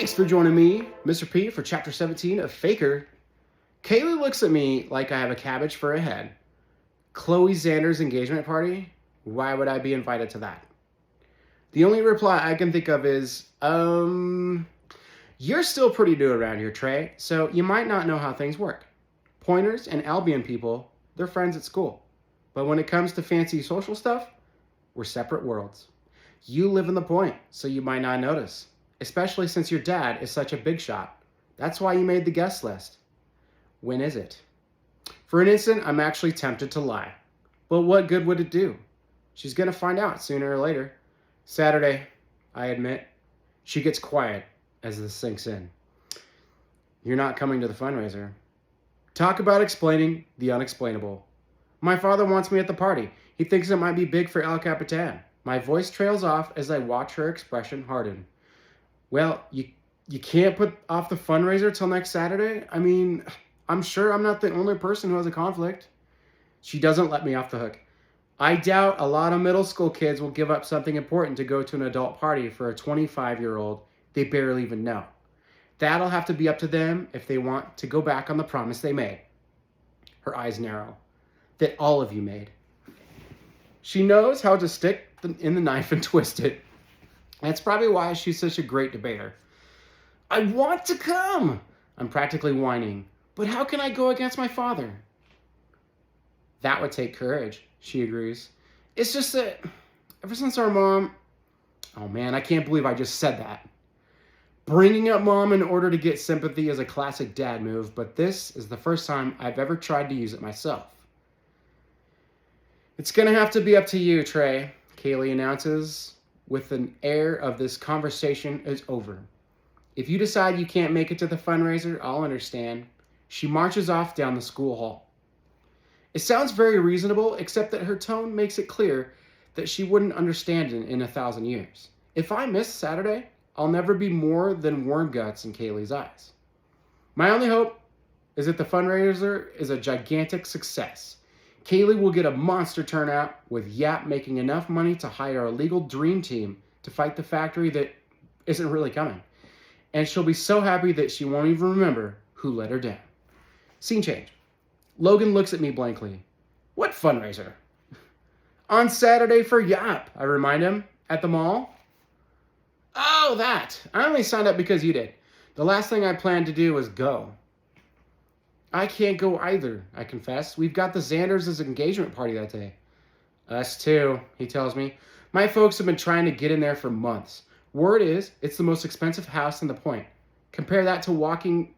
Thanks for joining me, Mr. P, for Chapter 17 of FAKER. Kaylee looks at me like I have a cabbage for a head. Chloe Xander's engagement party? Why would I be invited to that? The only reply I can think of is, you're still pretty new around here, Trey, so you might not know how things work. Pointers and Albion people, they're friends at school. But when it comes to fancy social stuff, we're separate worlds. You live in the Point, so you might not notice. Especially since your dad is such a big shot. That's why you made the guest list. When is it? For an instant, I'm actually tempted to lie. But what good would it do? She's going to find out sooner or later. Saturday, I admit. She gets quiet as this sinks in. You're not coming to the fundraiser. Talk about explaining the unexplainable. My father wants me at the party. He thinks it might be big for El Capitan. My voice trails off as I watch her expression harden. Well, you can't put off the fundraiser till next Saturday? I mean, I'm sure I'm not the only person who has a conflict. She doesn't let me off the hook. I doubt a lot of middle school kids will give up something important to go to an adult party for a 25-year-old they barely even know. That'll have to be up to them if they want to go back on the promise they made. Her eyes narrow. That all of you made. She knows how to stick in the knife and twist it. That's probably why she's such a great debater. I want to come! I'm practically whining. But how can I go against my father? That would take courage, she agrees. It's just that ever since our mom... Oh man, I can't believe I just said that. Bringing up mom in order to get sympathy is a classic dad move, but this is the first time I've ever tried to use it myself. It's gonna have to be up to you, Trey, Kaylee announces, with an air of this conversation is over. If you decide you can't make it to the fundraiser, I'll understand. She marches off down the school hall. It sounds very reasonable, except that her tone makes it clear that she wouldn't understand in 1,000 years. If I miss Saturday, I'll never be more than worm guts in Kaylee's eyes. My only hope is that the fundraiser is a gigantic success. Kaylee will get a monster turnout, with Yap making enough money to hire a legal dream team to fight the factory that isn't really coming. And she'll be so happy that she won't even remember who let her down. Scene change. Logan looks at me blankly. What fundraiser? On Saturday for Yap, I remind him, at the mall. Oh, that. I only signed up because you did. The last thing I planned to do was go. I can't go either, I confess. We've got the Xanders' engagement party that day. Us too, he tells me. My folks have been trying to get in there for months. Word is, it's the most expensive house in the Point. Compare that to walking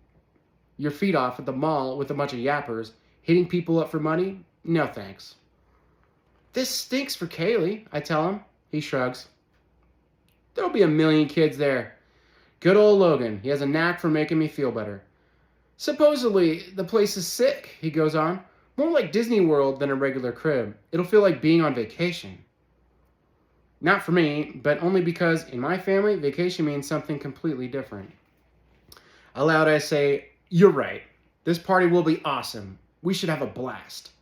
your feet off at the mall with a bunch of yappers, hitting people up for money? No thanks. This stinks for Kaylee, I tell him. He shrugs. There'll be 1 million kids there. Good old Logan. He has a knack for making me feel better. Supposedly, the place is sick, he goes on. More like Disney World than a regular crib. It'll feel like being on vacation. Not for me, but only because in my family, vacation means something completely different. Aloud I say, you're right. This party will be awesome. We should have a blast.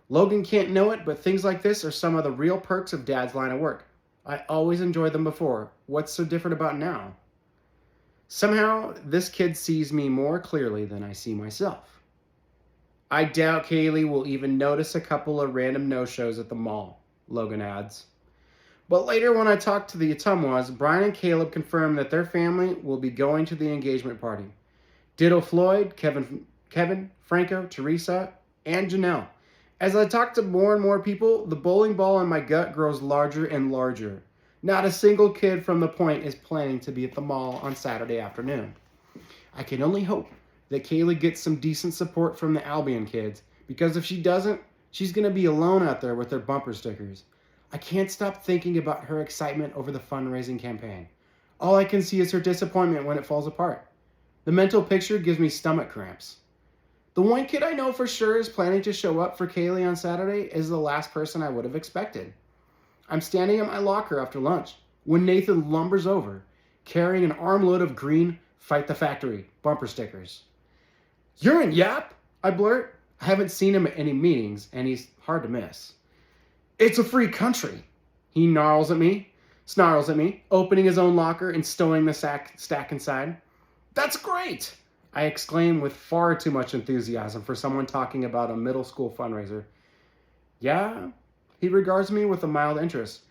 Logan can't know it, but things like this are some of the real perks of Dad's line of work. I always enjoyed them before. What's so different about now? Somehow, this kid sees me more clearly than I see myself. I doubt Kaylee will even notice a couple of random no-shows at the mall, Logan adds. But later when I talk to the Atumwas, Brian and Caleb confirm that their family will be going to the engagement party. Ditto Floyd, Kevin, Franco, Teresa, and Janelle. As I talk to more and more people, the bowling ball in my gut grows larger and larger. Not a single kid from the Point is planning to be at the mall on Saturday afternoon. I can only hope that Kaylee gets some decent support from the Albion kids, because if she doesn't, she's going to be alone out there with their bumper stickers. I can't stop thinking about her excitement over the fundraising campaign. All I can see is her disappointment when it falls apart. The mental picture gives me stomach cramps. The one kid I know for sure is planning to show up for Kaylee on Saturday is the last person I would have expected. I'm standing at my locker after lunch when Nathan lumbers over, carrying an armload of green Fight the Factory bumper stickers. You're in Yap? I blurt. I haven't seen him at any meetings, and he's hard to miss. It's a free country. He snarls at me, opening his own locker and stowing the stack inside. That's great! I exclaim with far too much enthusiasm for someone talking about a middle school fundraiser. Yeah? He regards me with a mild interest.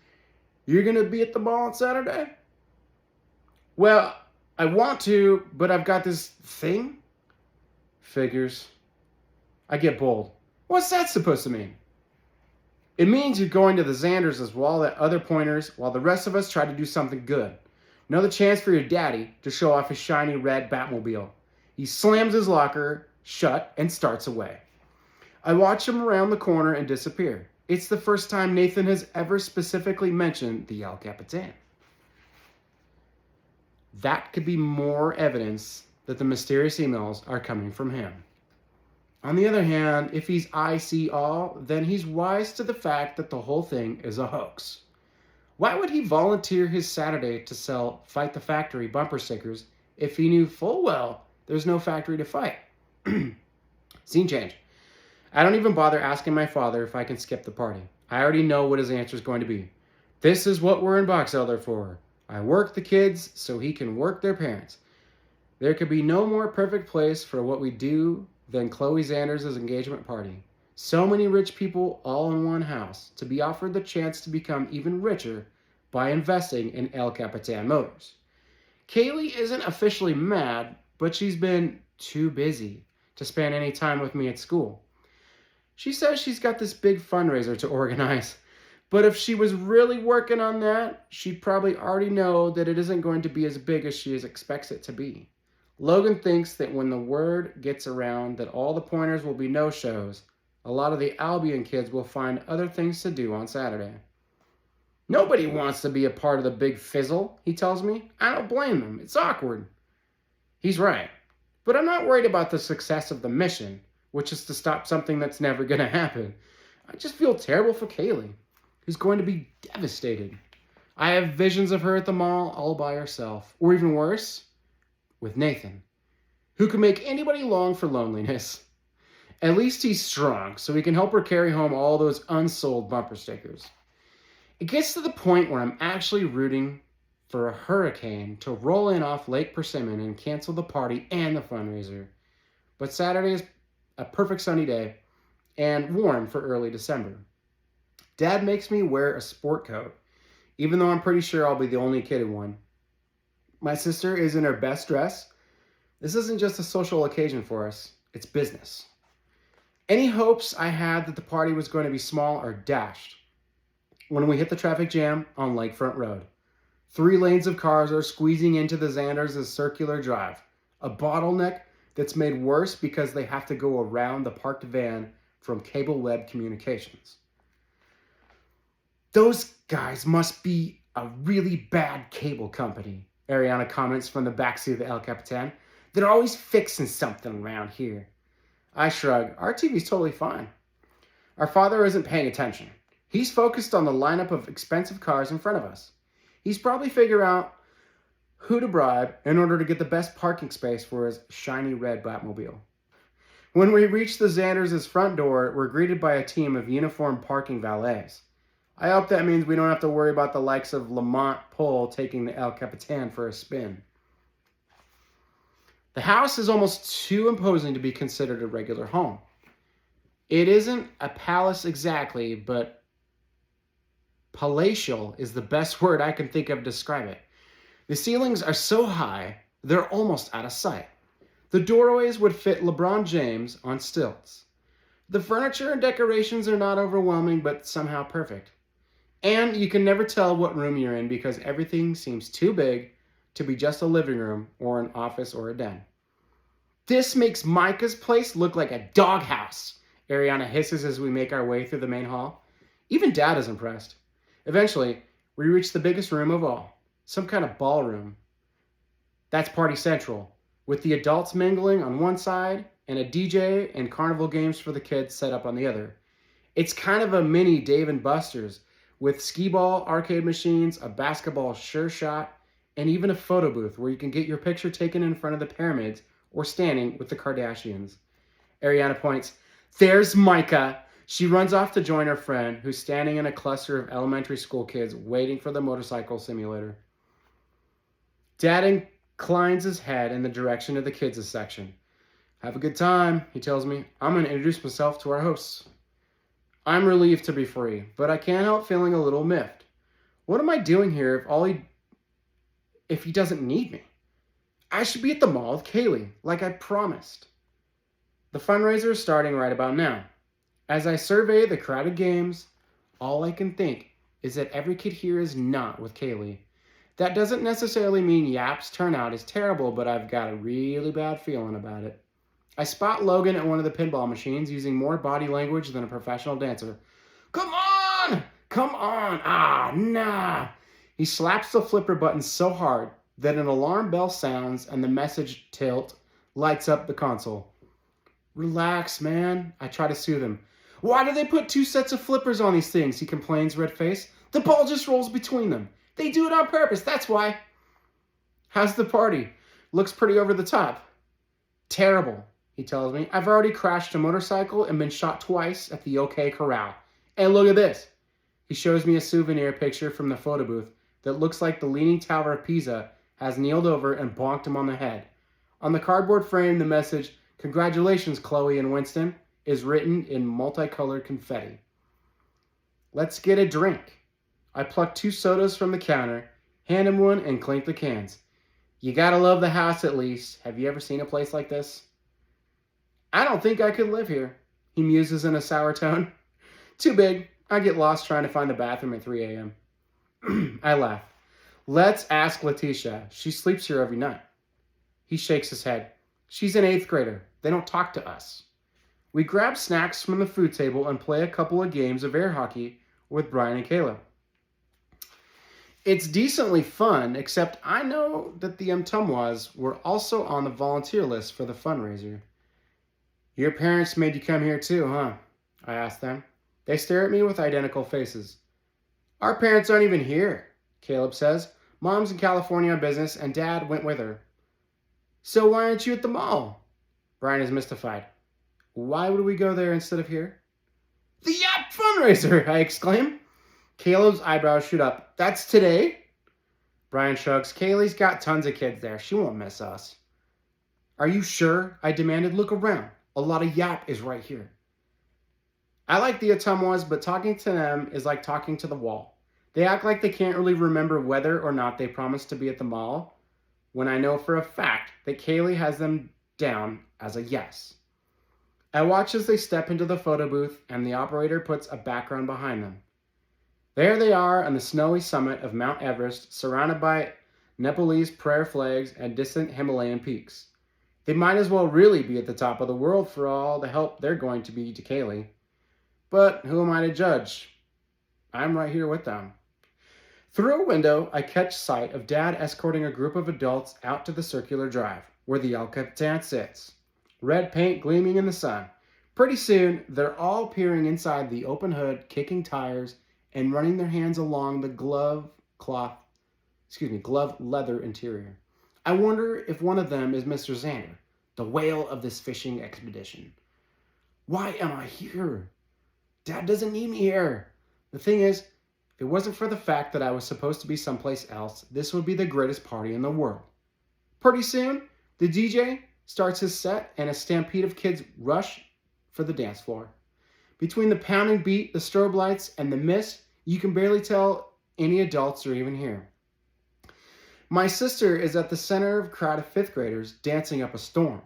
You're gonna be at the mall on Saturday? Well, I want to, but I've got this thing. Figures. I get bold. What's that supposed to mean? It means you're going to the Xanders as well as other pointers while the rest of us try to do something good. Another chance for your daddy to show off his shiny red Batmobile. He slams his locker shut and starts away. I watch him around the corner and disappear. It's the first time Nathan has ever specifically mentioned the El Capitan. That could be more evidence that the mysterious emails are coming from him. On the other hand, if he's I see all, then he's wise to the fact that the whole thing is a hoax. Why would he volunteer his Saturday to sell Fight the Factory bumper stickers if he knew full well there's no factory to fight? Scene change. I don't even bother asking my father if I can skip the party. I already know what his answer is going to be. This is what we're in Box Elder for. I work the kids so he can work their parents. There could be no more perfect place for what we do than Chloe Xanders' engagement party. So many rich people all in one house to be offered the chance to become even richer by investing in El Capitan Motors. Kaylee isn't officially mad, but she's been too busy to spend any time with me at school. She says she's got this big fundraiser to organize, but if she was really working on that, she'd probably already know that it isn't going to be as big as she expects it to be. Logan thinks that when the word gets around that all the pointers will be no-shows, a lot of the Albion kids will find other things to do on Saturday. Nobody wants to be a part of the big fizzle, he tells me. I don't blame them. It's awkward. He's right. But I'm not worried about the success of the mission, which is to stop something that's never going to happen. I just feel terrible for Kaylee, who's going to be devastated. I have visions of her at the mall all by herself, or even worse, with Nathan, who can make anybody long for loneliness. At least he's strong, so he can help her carry home all those unsold bumper stickers. It gets to the point where I'm actually rooting for a hurricane to roll in off Lake Persimmon and cancel the party and the fundraiser. But Saturday is a perfect sunny day and warm for early December. Dad makes me wear a sport coat, even though I'm pretty sure I'll be the only kid in one. My sister is in her best dress. This isn't just a social occasion for us, it's business. Any hopes I had that the party was going to be small are dashed when we hit the traffic jam on Lakefront Road. 3 lanes of cars are squeezing into the Xanders' circular drive, a bottleneck that's made worse because they have to go around the parked van from Cable Web Communications. Those guys must be a really bad cable company, Ariana comments from the backseat of the El Capitan. They're always fixing something around here. I shrug. Our TV's totally fine. Our father isn't paying attention. He's focused on the lineup of expensive cars in front of us. He's probably figured out who to bribe in order to get the best parking space for his shiny red Batmobile. When we reach the Xanders' front door, we're greeted by a team of uniformed parking valets. I hope that means we don't have to worry about the likes of Lamont Pole taking the El Capitan for a spin. The house is almost too imposing to be considered a regular home. It isn't a palace exactly, but palatial is the best word I can think of to describe it. The ceilings are so high, they're almost out of sight. The doorways would fit LeBron James on stilts. The furniture and decorations are not overwhelming, but somehow perfect. And you can never tell what room you're in because everything seems too big to be just a living room or an office or a den. This makes Micah's place look like a doghouse, Ariana hisses as we make our way through the main hall. Even Dad is impressed. Eventually, we reach the biggest room of all, some kind of ballroom. That's Party Central, with the adults mingling on one side and a DJ and carnival games for the kids set up on the other. It's kind of a mini Dave & Buster's, with skee-ball arcade machines, a basketball sure shot, and even a photo booth where you can get your picture taken in front of the pyramids or standing with the Kardashians. Ariana points, "There's Micah." She runs off to join her friend, who's standing in a cluster of elementary school kids waiting for the motorcycle simulator. Dad and inclines his head in the direction of the kids' section. Have a good time, he tells me. I'm going to introduce myself to our hosts. I'm relieved to be free, but I can't help feeling a little miffed. What am I doing here if he doesn't need me? I should be at the mall with Kaylee, like I promised. The fundraiser is starting right about now. As I survey the crowded games, all I can think is that every kid here is not with Kaylee. That doesn't necessarily mean Yap's turnout is terrible, but I've got a really bad feeling about it. I spot Logan at one of the pinball machines using more body language than a professional dancer. Come on! Come on! Ah, nah! He slaps the flipper button so hard that an alarm bell sounds and the message tilt lights up the console. Relax, man. I try to soothe him. Why do they put 2 sets of flippers on these things? He complains, red-faced. The ball just rolls between them. They do it on purpose, that's why. How's the party? Looks pretty over the top. Terrible, he tells me. I've already crashed a motorcycle and been shot twice at the OK Corral. And look at this. He shows me a souvenir picture from the photo booth that looks like the Leaning Tower of Pisa has kneeled over and bonked him on the head. On the cardboard frame, the message, "Congratulations, Chloe and Winston," is written in multicolored confetti. Let's get a drink. I pluck 2 sodas from the counter, hand him one, and clink the cans. You gotta love the house at least. Have you ever seen a place like this? I don't think I could live here, he muses in a sour tone. Too big. I get lost trying to find the bathroom at 3 a.m. I laugh. Let's ask Letitia. She sleeps here every night. He shakes his head. She's an 8th grader. They don't talk to us. We grab snacks from the food table and play a couple of games of air hockey with Brian and Kayla. It's decently fun, except I know that the Mtumwas were also on the volunteer list for the fundraiser. Your parents made you come here too, huh? I ask them. They stare at me with identical faces. Our parents aren't even here, Caleb says. Mom's in California on business, and Dad went with her. So why aren't you at the mall? Brian is mystified. Why would we go there instead of here? The Yap fundraiser, I exclaim. Caleb's eyebrows shoot up. That's today? Brian shrugs. Kaylee's got tons of kids there. She won't miss us. Are you sure? I demanded. Look around. A lot of Yap is right here. I like the Ottumwas, but talking to them is like talking to the wall. They act like they can't really remember whether or not they promised to be at the mall, when I know for a fact that Kaylee has them down as a yes. I watch as they step into the photo booth and the operator puts a background behind them. There they are on the snowy summit of Mount Everest, surrounded by Nepalese prayer flags and distant Himalayan peaks. They might as well really be at the top of the world for all the help they're going to be to Kaylee. But who am I to judge? I'm right here with them. Through a window, I catch sight of Dad escorting a group of adults out to the circular drive, where the El Capitan sits. Red paint gleaming in the sun. Pretty soon, they're all peering inside the open hood, kicking tires, and running their hands along the glove leather interior. I wonder if one of them is Mr. Xander, the whale of this fishing expedition. Why am I here? Dad doesn't need me here. The thing is, if it wasn't for the fact that I was supposed to be someplace else, this would be the greatest party in the world. Pretty soon, the DJ starts his set and a stampede of kids rush for the dance floor. Between the pounding beat, the strobe lights, and the mist, you can barely tell any adults are even here. My sister is at the center of a crowd of 5th graders dancing up a storm.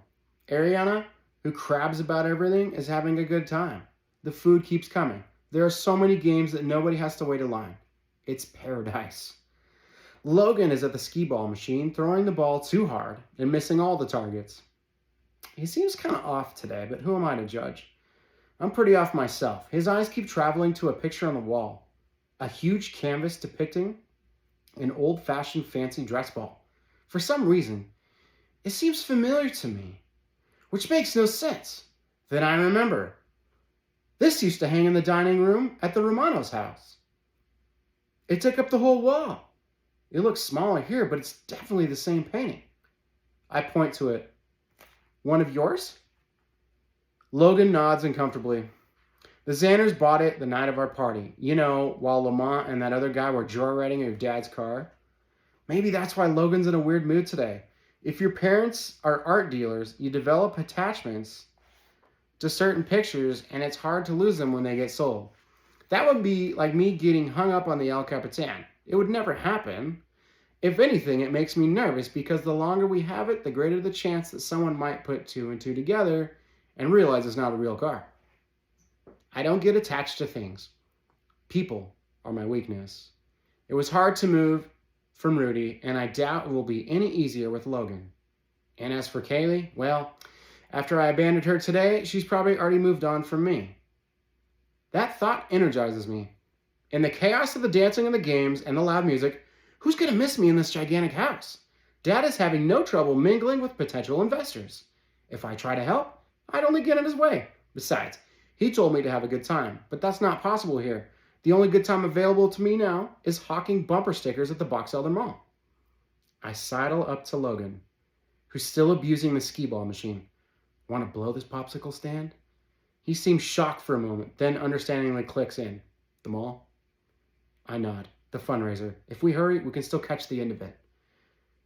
Ariana, who crabs about everything, is having a good time. The food keeps coming. There are so many games that nobody has to wait in line. It's paradise. Logan is at the skee ball machine, throwing the ball too hard and missing all the targets. He seems kind of off today, but who am I to judge? I'm pretty off myself. His eyes keep traveling to a picture on the wall. A huge canvas depicting an old-fashioned fancy dress ball. For some reason, it seems familiar to me, which makes no sense. Then I remember. This used to hang in the dining room at the Romano's house. It took up the whole wall. It looks smaller here, but it's definitely the same painting. I point to it. One of yours? Logan nods uncomfortably. The Xanders bought it the night of our party. You know, while Lamont and that other guy were joyriding in your dad's car. Maybe that's why Logan's in a weird mood today. If your parents are art dealers, you develop attachments to certain pictures and it's hard to lose them when they get sold. That would be like me getting hung up on the El Capitan. It would never happen. If anything, it makes me nervous because the longer we have it, the greater the chance that someone might put two and two together and realize it's not a real car. I don't get attached to things. People are my weakness. It was hard to move from Rudy, and I doubt it will be any easier with Logan. And as for Kaylee, well, after I abandoned her today, she's probably already moved on from me. That thought energizes me. In the chaos of the dancing and the games and the loud music, who's going to miss me in this gigantic house? Dad is having no trouble mingling with potential investors. If I try to help, I'd only get in his way. Besides, he told me to have a good time, but that's not possible here. The only good time available to me now is hawking bumper stickers at the Box Elder Mall. I sidle up to Logan, who's still abusing the skee-ball machine. Want to blow this popsicle stand? He seems shocked for a moment, then understandingly clicks in. The mall? I nod. The fundraiser. If we hurry, we can still catch the end of it.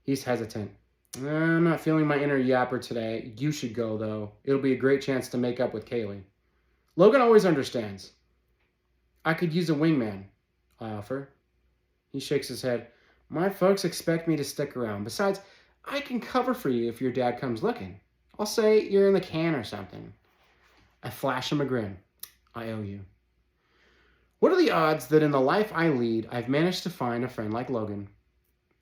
He's hesitant. I'm not feeling my inner yapper today. You should go, though. It'll be a great chance to make up with Kaylee. Logan always understands. I could use a wingman, I offer. He shakes his head. My folks expect me to stick around. Besides, I can cover for you if your dad comes looking. I'll say you're in the can or something. I flash him a grin. I owe you. What are the odds that in the life I lead, I've managed to find a friend like Logan?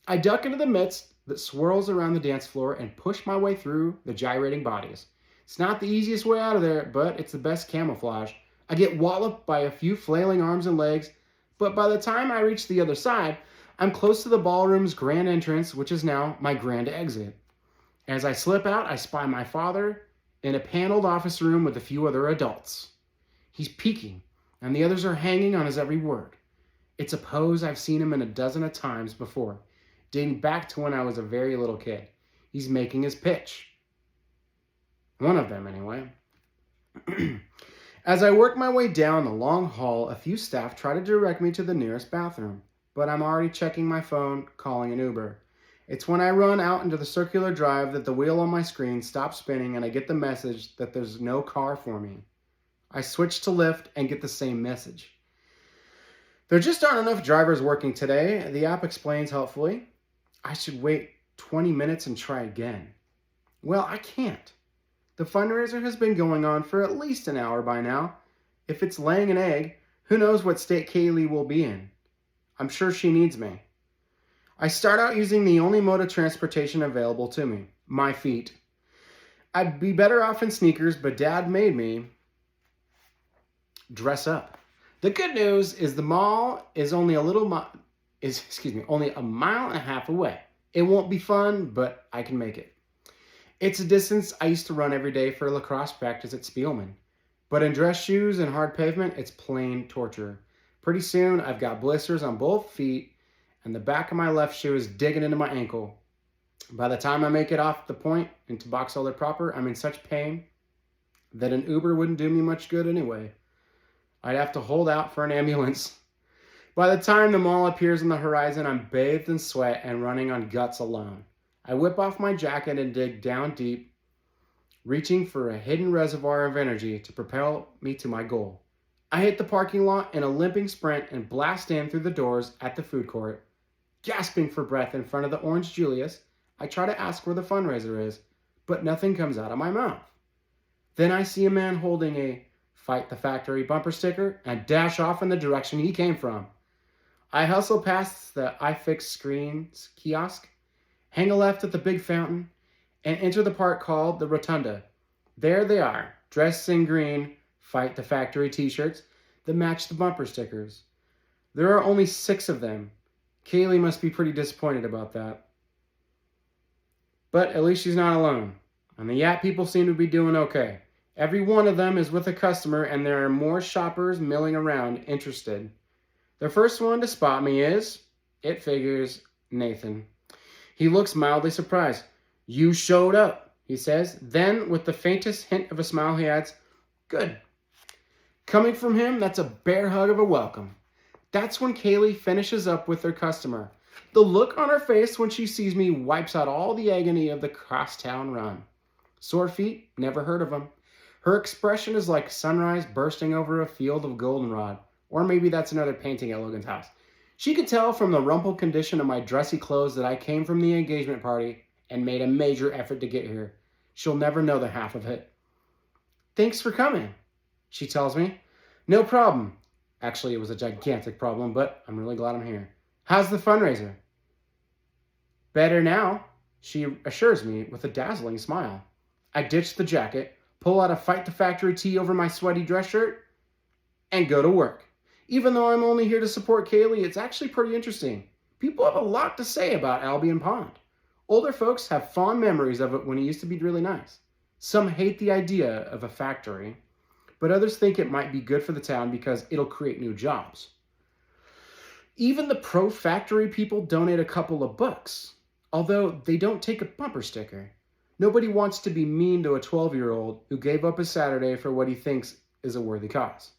I duck into the mist that swirls around the dance floor and push my way through the gyrating bodies. It's not the easiest way out of there, but it's the best camouflage. I get walloped by a few flailing arms and legs, but by the time I reach the other side, I'm close to the ballroom's grand entrance, which is now my grand exit. As I slip out, I spy my father in a paneled office room with a few other adults. He's peeking, and the others are hanging on his every word. It's a pose I've seen him in a dozen of times before, dating back to when I was a very little kid. He's making his pitch. One of them, anyway. As I work my way down the long hall, a few staff try to direct me to the nearest bathroom, but I'm already checking my phone, calling an Uber. It's when I run out into the circular drive that the wheel on my screen stops spinning and I get the message that there's no car for me. I switch to Lyft and get the same message. There just aren't enough drivers working today, the app explains helpfully. I should wait 20 minutes and try again. Well, I can't. The fundraiser has been going on for at least an hour by now. If it's laying an egg, who knows what state Kaylee will be in. I'm sure she needs me. I start out using the only mode of transportation available to me, my feet. I'd be better off in sneakers, but Dad made me dress up. The good news is the mall is only only a mile and a half away. It won't be fun, but I can make it. It's a distance I used to run every day for lacrosse practice at Spielman. But in dress shoes and hard pavement, it's plain torture. Pretty soon, I've got blisters on both feet, and the back of my left shoe is digging into my ankle. By the time I make it off the point into Box Elder proper, I'm in such pain that an Uber wouldn't do me much good anyway. I'd have to hold out for an ambulance. By the time the mall appears on the horizon, I'm bathed in sweat and running on guts alone. I whip off my jacket and dig down deep, reaching for a hidden reservoir of energy to propel me to my goal. I hit the parking lot in a limping sprint and blast in through the doors at the food court. Gasping for breath in front of the Orange Julius, I try to ask where the fundraiser is, but nothing comes out of my mouth. Then I see a man holding a Fight the Factory bumper sticker and dash off in the direction he came from. I hustle past the iFix Screens kiosk, hang a left at the big fountain, and enter the part called the Rotunda. There they are, dressed in green Fight the Factory t-shirts that match the bumper stickers. There are only 6 of them. Kaylee must be pretty disappointed about that. But at least she's not alone, and the Yap people seem to be doing okay. Every one of them is with a customer, and there are more shoppers milling around interested. The first one to spot me is, it figures, Nathan. He looks mildly surprised. You showed up, he says. Then, with the faintest hint of a smile, he adds, good. Coming from him, that's a bear hug of a welcome. That's when Kaylee finishes up with her customer. The look on her face when she sees me wipes out all the agony of the crosstown run. Sore feet? Never heard of them. Her expression is like sunrise bursting over a field of goldenrod. Or maybe that's another painting at Logan's house. She could tell from the rumpled condition of my dressy clothes that I came from the engagement party and made a major effort to get here. She'll never know the half of it. Thanks for coming, she tells me. No problem. Actually, it was a gigantic problem, but I'm really glad I'm here. How's the fundraiser? Better now, she assures me with a dazzling smile. I ditch the jacket, pull out a Fight the Factory tee over my sweaty dress shirt, and go to work. Even though I'm only here to support Kaylee, it's actually pretty interesting. People have a lot to say about Albion Pond. Older folks have fond memories of it when it used to be really nice. Some hate the idea of a factory, but others think it might be good for the town because it'll create new jobs. Even the pro-factory people donate a couple of bucks, although they don't take a bumper sticker. Nobody wants to be mean to a 12-year-old who gave up his Saturday for what he thinks is a worthy cause.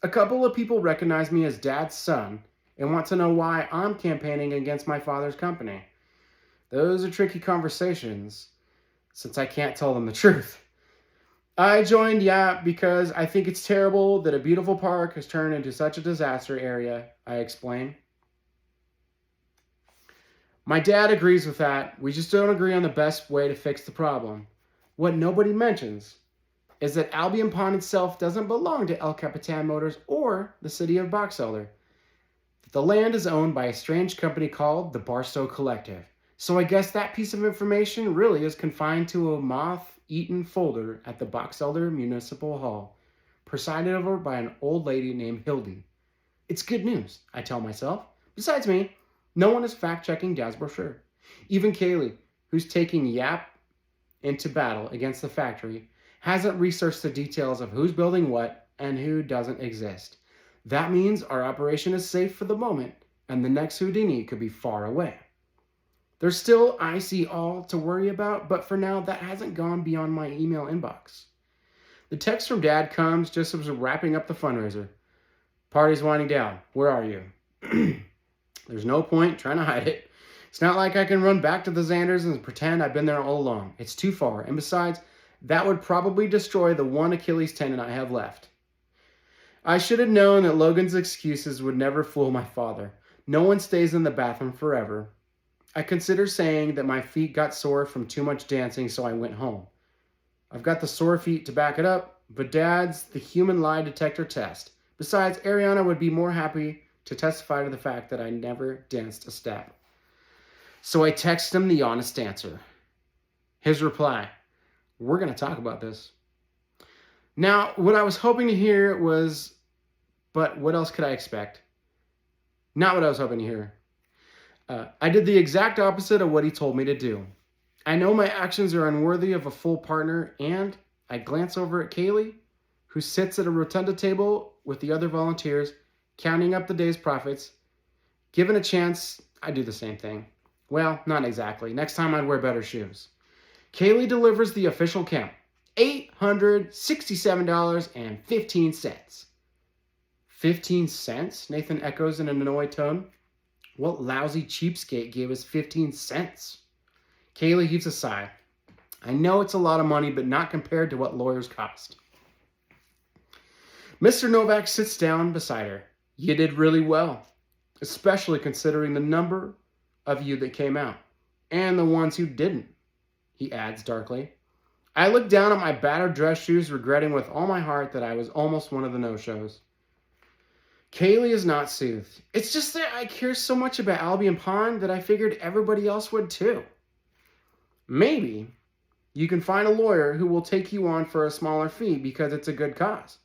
A couple of people recognize me as Dad's son and want to know why I'm campaigning against my father's company. Those are tricky conversations, since I can't tell them the truth. I joined YAP because I think it's terrible that a beautiful park has turned into such a disaster area, I explain. My dad agrees with that. We just don't agree on the best way to fix the problem. What nobody mentions is that Albion Pond itself doesn't belong to El Capitan Motors or the city of Box Elder. The land is owned by a strange company called the Barstow Collective. So I guess that piece of information really is confined to a moth-eaten folder at the Box Elder Municipal Hall, presided over by an old lady named Hildy. It's good news, I tell myself. Besides me, no one is fact-checking Dad's brochure. Even Kaylee, who's taking YAP into battle against the factory, hasn't researched the details of who's building what and who doesn't exist. That means our operation is safe for the moment, and the next Houdini could be far away. There's still IC to worry about, but for now, that hasn't gone beyond my email inbox. The text from Dad comes just as we're wrapping up the fundraiser. Party's winding down. Where are you? There's no point trying to hide it. It's not like I can run back to the Xanders and pretend I've been there all along. It's too far, and besides, that would probably destroy the one Achilles tendon I have left. I should have known that Logan's excuses would never fool my father. No one stays in the bathroom forever. I consider saying that my feet got sore from too much dancing, so I went home. I've got the sore feet to back it up, but Dad's the human lie detector test. Besides, Ariana would be more happy to testify to the fact that I never danced a step. So I text him the honest answer. His reply, we're going to talk about this. Now, what I was hoping to hear was, but what else could I expect? Not what I was hoping to hear. I did the exact opposite of what he told me to do. I know my actions are unworthy of a full partner, and I glance over at Kaylee, who sits at a rotunda table with the other volunteers, counting up the day's profits. Given a chance, I do the same thing. Well, not exactly. Next time I'd wear better shoes. Kaylee delivers the official count. $867.15. 15 cents? Nathan echoes in an annoyed tone. What lousy cheapskate gave us 15 cents? Kaylee heaves a sigh. I know it's a lot of money, but not compared to what lawyers cost. Mr. Novak sits down beside her. You did really well, especially considering the number of you that came out, and the ones who didn't, he adds darkly. I look down at my battered dress shoes, regretting with all my heart that I was almost one of the no-shows. Kaylee is not soothed. It's just that I care so much about Albion Pond that I figured everybody else would too. Maybe you can find a lawyer who will take you on for a smaller fee because it's a good cause,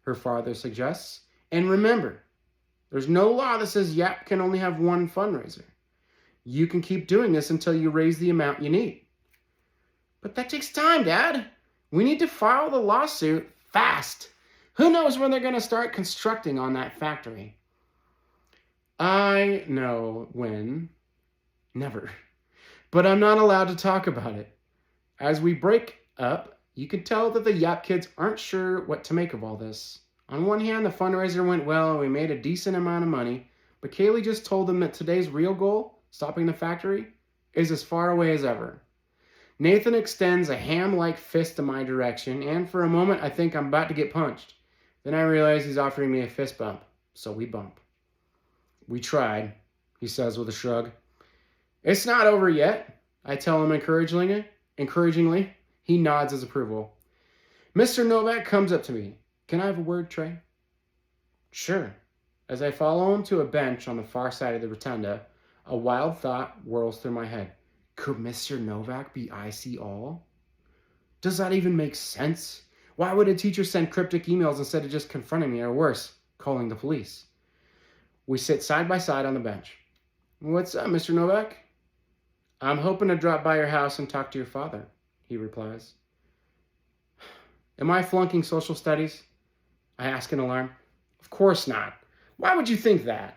her father suggests. And remember, there's no law that says YAP can only have one fundraiser. You can keep doing this until you raise the amount you need. But that takes time, Dad. We need to file the lawsuit fast. Who knows when they're going to start constructing on that factory? I know when. Never. But I'm not allowed to talk about it. As we break up, you can tell that the YAP kids aren't sure what to make of all this. On one hand, the fundraiser went well and we made a decent amount of money, But Kaylee just told him that today's real goal, stopping the factory, is as far away as ever. Nathan extends a ham-like fist in my direction, and for a moment I think I'm about to get punched. Then I realize he's offering me a fist bump, so we bump. We tried, he says with a shrug. It's not over yet, I tell him encouragingly. He nods his approval. Mr. Novak comes up to me. Can I have a word, Trey? Sure. As I follow him to a bench on the far side of the rotunda, a wild thought whirls through my head. Could Mr. Novak be IC all? Does that even make sense? Why would a teacher send cryptic emails instead of just confronting me, or worse, calling the police? We sit side by side on the bench. What's up, Mr. Novak? I'm hoping to drop by your house and talk to your father, he replies. Am I flunking social studies? I ask in alarm. Of course not. Why would you think that?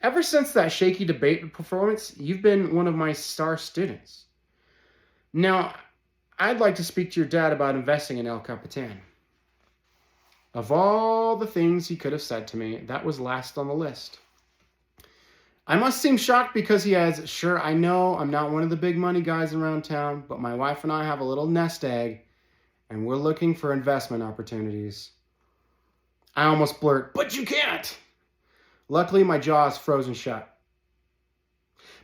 Ever since that shaky debate performance, you've been one of my star students. Now, I'd like to speak to your dad about investing in El Capitan. Of all the things he could have said to me, that was last on the list. I must seem shocked because he has, sure, I know I'm not one of the big money guys around town, but my wife and I have a little nest egg, and we're looking for investment opportunities. I almost blurt, but you can't! Luckily, my jaw is frozen shut.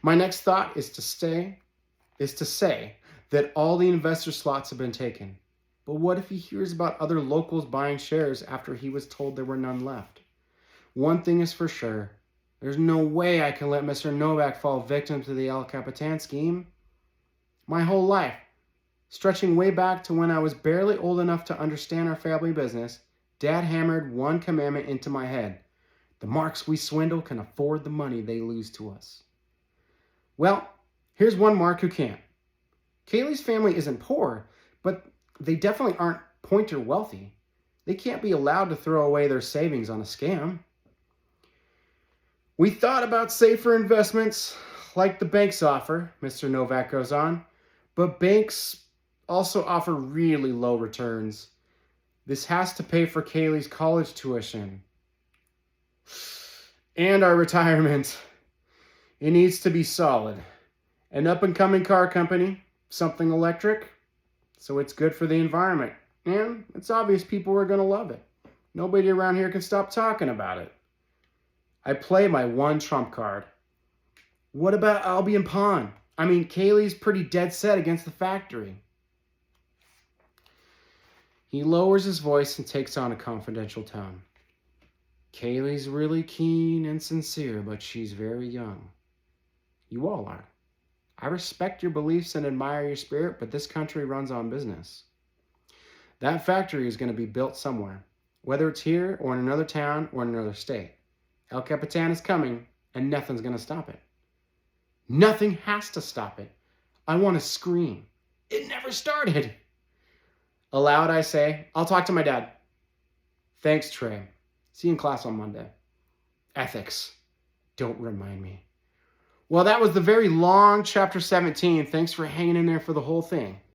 My next thought is to say that all the investor slots have been taken. But what if he hears about other locals buying shares after he was told there were none left? One thing is for sure. There's no way I can let Mr. Novak fall victim to the El Capitan scheme. My whole life, stretching way back to when I was barely old enough to understand our family business, Dad hammered one commandment into my head. The marks we swindle can afford the money they lose to us. Well, here's one mark who can't. Kaylee's family isn't poor, but they definitely aren't pointer wealthy. They can't be allowed to throw away their savings on a scam. We thought about safer investments like the banks offer, Mr. Novak goes on, but banks also offer really low returns. This has to pay for Kaylee's college tuition and our retirement. It needs to be solid. An up-and-coming car company, something electric, so it's good for the environment. And it's obvious people are going to love it. Nobody around here can stop talking about it. I play my one trump card. What about Albion Pond? I mean, Kaylee's pretty dead set against the factory. He lowers his voice and takes on a confidential tone. Kaylee's really keen and sincere, but she's very young. You all are. I respect your beliefs and admire your spirit, but this country runs on business. That factory is going to be built somewhere, whether it's here or in another town or in another state. El Capitan is coming, and nothing's going to stop it. Nothing has to stop it. I want to scream. It never started. Aloud, I say, I'll talk to my dad. Thanks, Trey. See you in class on Monday. Ethics. Don't remind me. Well, that was the very long chapter 17. Thanks for hanging in there for the whole thing.